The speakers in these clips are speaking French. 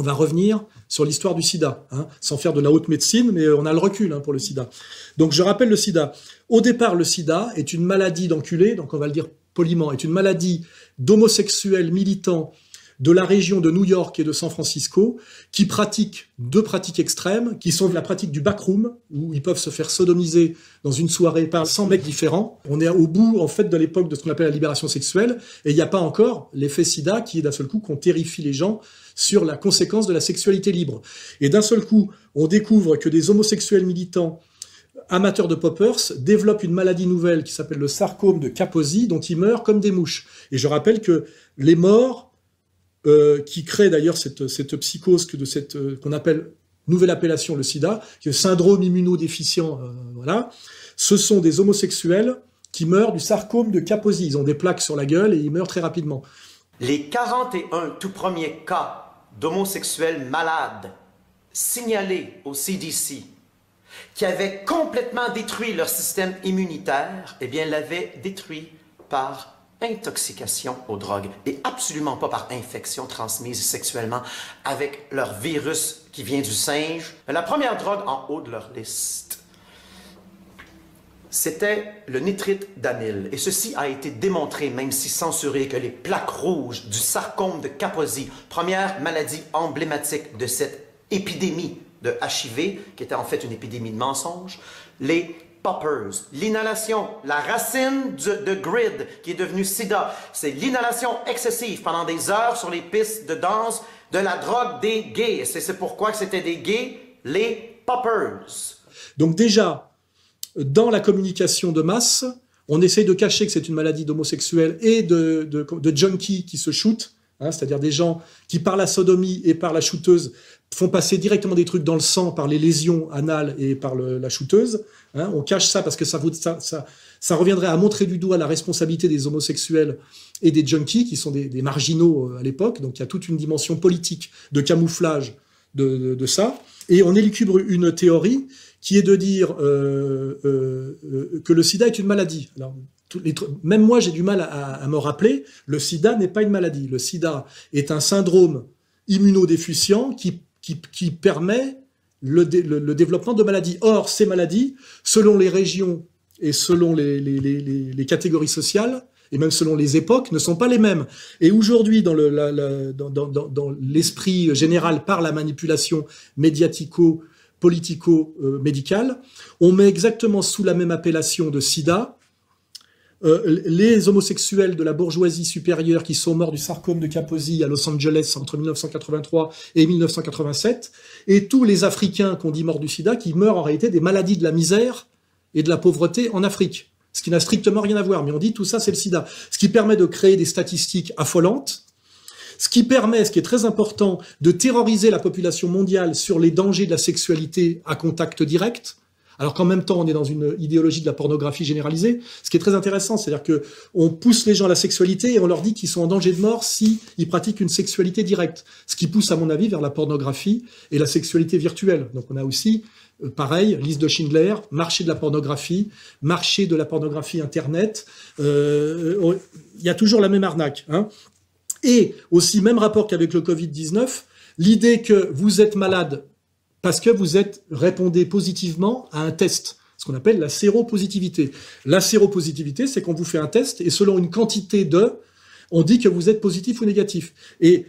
va revenir sur l'histoire du sida, hein, sans faire de la haute médecine, mais on a le recul pour le sida. Donc je rappelle le sida. Au départ, le sida est une maladie d'enculés, donc on va le dire poliment, est une maladie d'homosexuels militants de la région de New York et de San Francisco, qui pratiquent deux pratiques extrêmes, qui sont la pratique du backroom, où ils peuvent se faire sodomiser dans une soirée par 100 mecs différents. On est au bout, en fait, de l'époque de ce qu'on appelle la libération sexuelle, et il n'y a pas encore l'effet sida qui est d'un seul coup qu'on terrifie les gens sur la conséquence de la sexualité libre. Et d'un seul coup, on découvre que des homosexuels militants amateurs de poppers développent une maladie nouvelle qui s'appelle le sarcome de Kaposi, dont ils meurent comme des mouches. Et je rappelle que les morts qui crée d'ailleurs cette psychose qu'on appelle, nouvelle appellation, le sida, qui est le syndrome immunodéficient, voilà, ce sont des homosexuels qui meurent du sarcome de Kaposi. Ils ont des plaques sur la gueule et ils meurent très rapidement. Les 41 tout premiers cas d'homosexuels malades signalés au CDC, qui avaient complètement détruit leur système immunitaire, eh bien, l'avaient détruit par intoxication aux drogues et absolument pas par infection transmise sexuellement avec leur virus qui vient du singe. La première drogue en haut de leur liste, c'était le nitrite d'amyle. Et ceci a été démontré, même si censuré, que les plaques rouges du sarcome de Kaposi, première maladie emblématique de cette épidémie de HIV, qui était en fait une épidémie de mensonges, les poppers, l'inhalation, la racine de grid qui est devenue sida, c'est l'inhalation excessive pendant des heures sur les pistes de danse de la drogue des gays. C'est pourquoi c'était des gays, les poppers. Donc déjà, dans la communication de masse, on essaye de cacher que c'est une maladie d'homosexuels et de junkies qui se shootent, hein, c'est-à-dire des gens qui, par la sodomie et par la shooteuse, font passer directement des trucs dans le sang par les lésions anales et par la shooteuse. Hein, on cache ça parce que ça reviendrait à montrer du doigt la responsabilité des homosexuels et des junkies, qui sont des marginaux à l'époque. Donc il y a toute une dimension politique de camouflage de ça. Et on élucubre une théorie qui est de dire que le sida est une maladie. Alors, même moi, j'ai du mal à me rappeler, le sida n'est pas une maladie. Le sida est un syndrome immunodéficient qui permet le développement de maladies. Or, ces maladies, selon les régions et selon les catégories sociales, et même selon les époques, ne sont pas les mêmes. Et aujourd'hui, dans l'esprit général, par la manipulation médiatico-politico-médicale, on met exactement sous la même appellation de sida les homosexuels de la bourgeoisie supérieure qui sont morts du sarcome de Kaposi à Los Angeles entre 1983 et 1987, et tous les Africains qu'on dit morts du sida qui meurent en réalité des maladies de la misère et de la pauvreté en Afrique. Ce qui n'a strictement rien à voir, mais on dit tout ça c'est le sida. Ce qui permet de créer des statistiques affolantes, ce qui permet, ce qui est très important, de terroriser la population mondiale sur les dangers de la sexualité à contact direct, alors qu'en même temps, on est dans une idéologie de la pornographie généralisée. Ce qui est très intéressant, c'est-à-dire qu'on pousse les gens à la sexualité et on leur dit qu'ils sont en danger de mort s'ils pratiquent une sexualité directe. Ce qui pousse, à mon avis, vers la pornographie et la sexualité virtuelle. Donc on a aussi, pareil, liste de Schindler, marché de la pornographie Internet. Il y a toujours la même arnaque, hein. Et aussi, même rapport qu'avec le Covid-19, l'idée que vous êtes malade parce que vous répondez positivement à un test, ce qu'on appelle la séropositivité. La séropositivité, c'est qu'on vous fait un test et selon une quantité on dit que vous êtes positif ou négatif. Et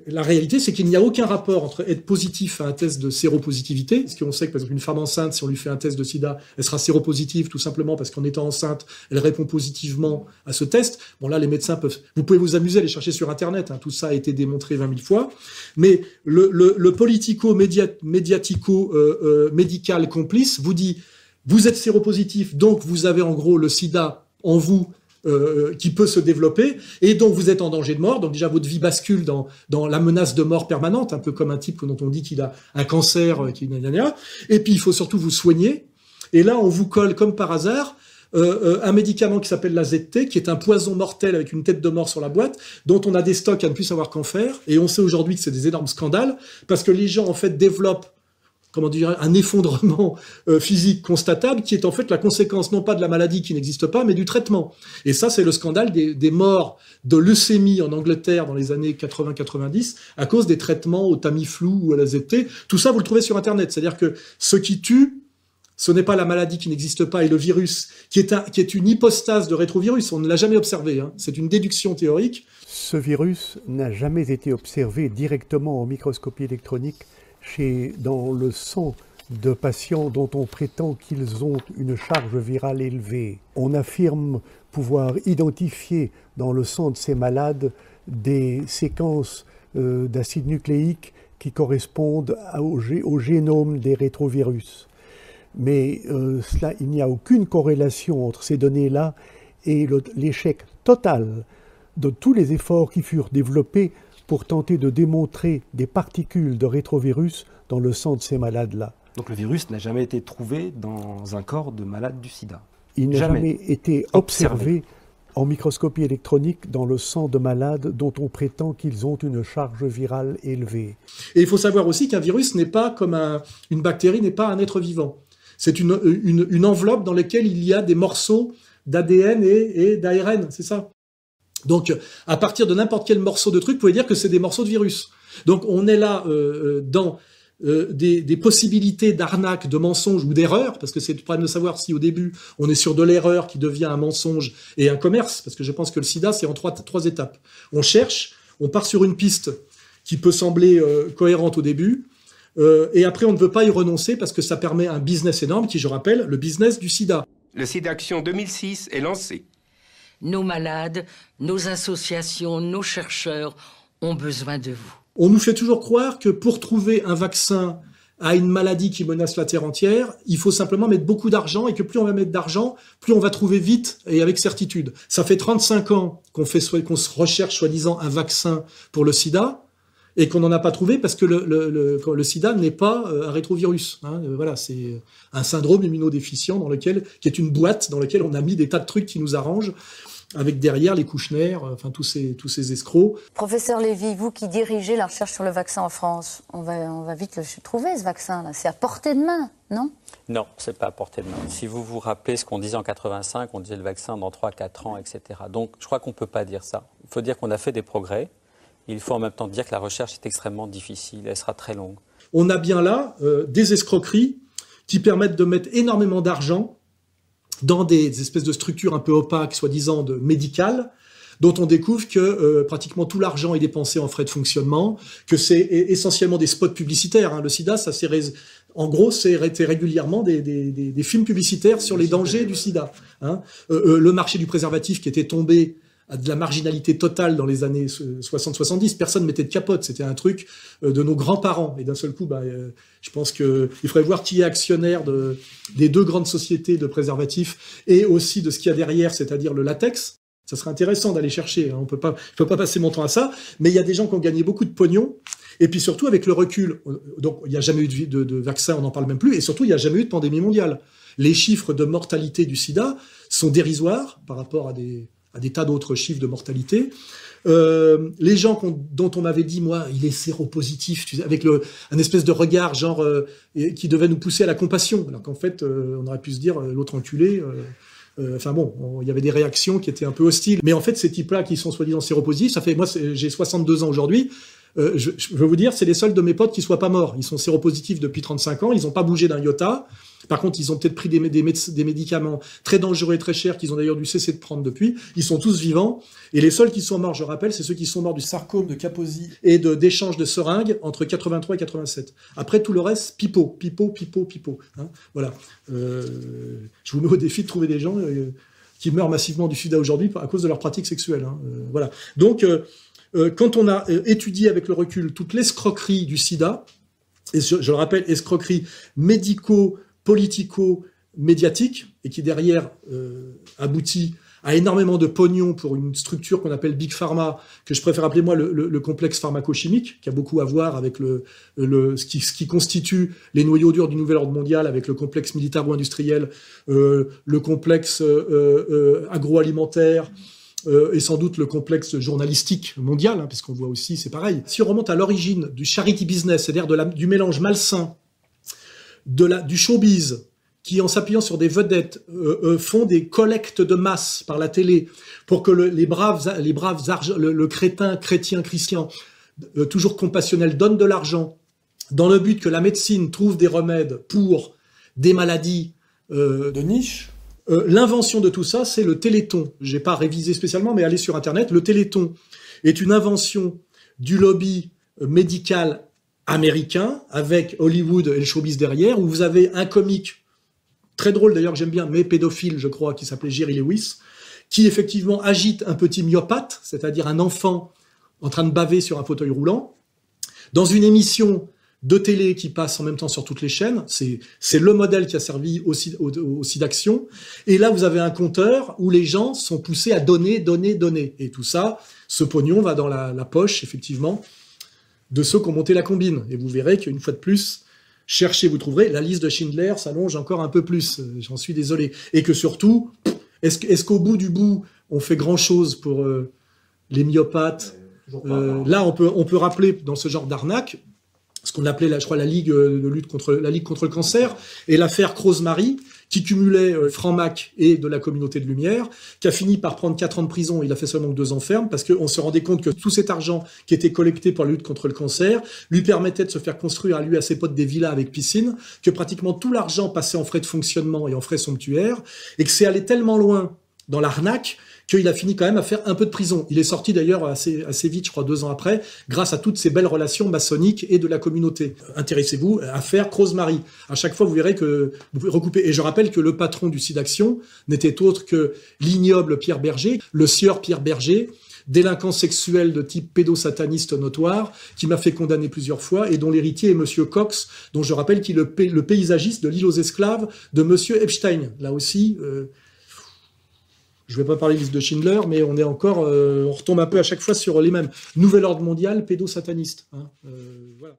la réalité, c'est qu'il n'y a aucun rapport entre être positif à un test de séropositivité, parce qu'on sait que, par exemple, une femme enceinte, si on lui fait un test de sida, elle sera séropositive tout simplement parce qu'en étant enceinte, elle répond positivement à ce test. Bon, là, les médecins vous pouvez vous amuser à les chercher sur Internet, hein, tout ça a été démontré 20 000 fois. Mais le politico-médical complice vous dit, vous êtes séropositif, donc vous avez en gros le sida en vous, qui peut se développer, et donc vous êtes en danger de mort, donc déjà votre vie bascule dans la menace de mort permanente, un peu comme un type dont on dit qu'il a un cancer, et puis il faut surtout vous soigner, et là on vous colle comme par hasard un médicament qui s'appelle la ZT, qui est un poison mortel avec une tête de mort sur la boîte, dont on a des stocks à ne plus savoir qu'en faire, et on sait aujourd'hui que c'est des énormes scandales, parce que les gens en fait développent, comment dire, un effondrement physique constatable qui est en fait la conséquence non pas de la maladie qui n'existe pas, mais du traitement. Et ça, c'est le scandale des morts de leucémie en Angleterre dans les années 80-90 à cause des traitements au Tamiflu ou à la ZT. Tout ça, vous le trouvez sur Internet. C'est-à-dire que ce qui tue, ce n'est pas la maladie qui n'existe pas et le virus, qui est une hypostase de rétrovirus. On ne l'a jamais observé. Hein. C'est une déduction théorique. Ce virus n'a jamais été observé directement en microscopie électronique dans le sang de patients dont on prétend qu'ils ont une charge virale élevée. On affirme pouvoir identifier dans le sang de ces malades des séquences d'acides nucléiques qui correspondent au génome des rétrovirus. Mais il n'y a aucune corrélation entre ces données-là et l'échec total de tous les efforts qui furent développés pour tenter de démontrer des particules de rétrovirus dans le sang de ces malades-là. Donc le virus n'a jamais été trouvé dans un corps de malade du sida. Il n'a jamais été observé en microscopie électronique dans le sang de malades dont on prétend qu'ils ont une charge virale élevée. Et il faut savoir aussi qu'un virus n'est pas comme une bactérie, n'est pas un être vivant. C'est une enveloppe dans laquelle il y a des morceaux d'ADN et d'ARN, c'est ça. Donc, à partir de n'importe quel morceau de truc, vous pouvez dire que c'est des morceaux de virus. Donc, on est là dans des possibilités d'arnaque, de mensonge ou d'erreur, parce que c'est le problème de savoir si au début, on est sur de l'erreur qui devient un mensonge et un commerce, parce que je pense que le sida, c'est en trois étapes. On cherche, on part sur une piste qui peut sembler cohérente au début, et après, on ne veut pas y renoncer parce que ça permet un business énorme qui, je rappelle, le business du sida. Le SIDAction 2006 est lancé. Nos malades, nos associations, nos chercheurs ont besoin de vous. On nous fait toujours croire que pour trouver un vaccin à une maladie qui menace la Terre entière, il faut simplement mettre beaucoup d'argent et que plus on va mettre d'argent, plus on va trouver vite et avec certitude. Ça fait 35 ans qu'on se recherche soi-disant un vaccin pour le sida et qu'on n'en a pas trouvé parce que le sida n'est pas un rétrovirus. Hein. Voilà, c'est un syndrome immunodéficient qui est une boîte dans laquelle on a mis des tas de trucs qui nous arrangent, avec derrière les Kouchner, enfin tous ces escrocs. Professeur Lévy, vous qui dirigez la recherche sur le vaccin en France, on va vite le trouver ce vaccin-là. C'est à portée de main, non ? Non, c'est pas à portée de main. Si vous vous rappelez ce qu'on disait en 85, on disait le vaccin dans 3-4 ans, etc. Donc je crois qu'on ne peut pas dire ça. Il faut dire qu'on a fait des progrès. Il faut en même temps dire que la recherche est extrêmement difficile, elle sera très longue. On a bien là des escroqueries qui permettent de mettre énormément d'argent dans des espèces de structures un peu opaques, soi-disant médicales, dont on découvre que pratiquement tout l'argent est dépensé en frais de fonctionnement, que c'est essentiellement des spots publicitaires. Hein. Le sida, en gros, c'est régulièrement des films publicitaires sur les dangers du sida. Hein. Le marché du préservatif qui était tombé à de la marginalité totale dans les années 60-70, personne ne mettait de capote, c'était un truc de nos grands-parents. Et d'un seul coup, je pense qu'il faudrait voir qui est actionnaire des deux grandes sociétés de préservatifs et aussi de ce qu'il y a derrière, c'est-à-dire le latex. Ça serait intéressant d'aller chercher, hein. Je peux pas passer mon temps à ça, mais il y a des gens qui ont gagné beaucoup de pognon, et puis surtout avec le recul, donc il n'y a jamais eu de vaccin, on n'en parle même plus, et surtout il n'y a jamais eu de pandémie mondiale. Les chiffres de mortalité du sida sont dérisoires par rapport à des tas d'autres chiffres de mortalité. Les gens dont on m'avait dit, moi, il est séropositif, tu sais, avec un espèce de regard genre qui devait nous pousser à la compassion, alors qu'en fait, on aurait pu se dire, l'autre enculé... Enfin bon, il y avait des réactions qui étaient un peu hostiles. Mais en fait, ces types-là qui sont soi-disant séropositifs, j'ai 62 ans aujourd'hui, je veux vous dire, c'est les seuls de mes potes qui soient pas morts. Ils sont séropositifs depuis 35 ans, ils n'ont pas bougé d'un iota. Par contre, ils ont peut-être pris des médicaments très dangereux et très chers qu'ils ont d'ailleurs dû cesser de prendre depuis. Ils sont tous vivants. Et les seuls qui sont morts, je rappelle, c'est ceux qui sont morts du sarcome de Kaposi et d'échange de seringues entre 83 et 87. Après, tout le reste, pipeau. Hein, voilà. Je vous mets au défi de trouver des gens qui meurent massivement du sida aujourd'hui à cause de leurs pratiques sexuelles. Hein, voilà. Donc, quand on a étudié avec le recul toute l'escroquerie du sida, et je le rappelle, escroquerie politico-médiatique, et qui derrière aboutit à énormément de pognon pour une structure qu'on appelle Big Pharma, que je préfère appeler moi le complexe pharmaco-chimique, qui a beaucoup à voir avec ce qui constitue les noyaux durs du nouvel ordre mondial, avec le complexe militaro-industriel, le complexe agroalimentaire, et sans doute le complexe journalistique mondial, hein, puisqu'on voit aussi, c'est pareil. Si on remonte à l'origine du charity business, c'est-à-dire du mélange malsain du showbiz, qui, en s'appuyant sur des vedettes, font des collectes de masse par la télé pour que le crétin, chrétien, christian, toujours compassionnel, donne de l'argent dans le but que la médecine trouve des remèdes pour des maladies de niche. L'invention de tout ça, c'est le Téléthon. J'ai pas révisé spécialement, mais allez sur Internet. Le Téléthon est une invention du lobby médical américain, avec Hollywood et le showbiz derrière, où vous avez un comique très drôle d'ailleurs, que j'aime bien, mais pédophile, je crois, qui s'appelait Jerry Lewis, qui effectivement agite un petit myopathe, c'est-à-dire un enfant en train de baver sur un fauteuil roulant, dans une émission de télé qui passe en même temps sur toutes les chaînes. C'est le modèle qui a servi aussi d'action. Et là, vous avez un compteur où les gens sont poussés à donner. Et tout ça, ce pognon va dans la poche, effectivement, de ceux qui ont monté la combine. Et vous verrez qu'une fois de plus, cherchez, vous trouverez, la liste de Schindler s'allonge encore un peu plus. J'en suis désolé. Et que surtout, est-ce qu'au bout du bout, on fait grand-chose pour les myopathes? Là, on peut rappeler dans ce genre d'arnaque ce qu'on appelait, je crois, la Ligue contre le cancer, et l'affaire Crozemarie, qui cumulait franc-mac et de la communauté de lumière, qui a fini par prendre 4 ans de prison. Il a fait seulement 2 ans ferme, parce qu'on se rendait compte que tout cet argent qui était collecté pour la lutte contre le cancer lui permettait de se faire construire à lui et à ses potes des villas avec piscine, que pratiquement tout l'argent passait en frais de fonctionnement et en frais somptuaires, et que c'est allé tellement loin dans l'arnaque qu'il a fini quand même à faire un peu de prison. Il est sorti d'ailleurs assez vite, je crois 2 ans après, grâce à toutes ces belles relations maçonniques et de la communauté. Intéressez-vous à faire Crozemarie. À chaque fois, vous verrez que vous pouvez recouper. Et je rappelle que le patron du SIDAction n'était autre que l'ignoble Pierre Berger, le sieur Pierre Berger, délinquant sexuel de type pédosataniste notoire, qui m'a fait condamner plusieurs fois, et dont l'héritier est Monsieur Cox, dont je rappelle qu'il est le paysagiste de l'île aux esclaves de Monsieur Epstein. Là aussi... je ne vais pas parler de liste de Schindler, mais on retombe un peu à chaque fois sur les mêmes. Nouvel ordre mondial, pédosataniste. Voilà.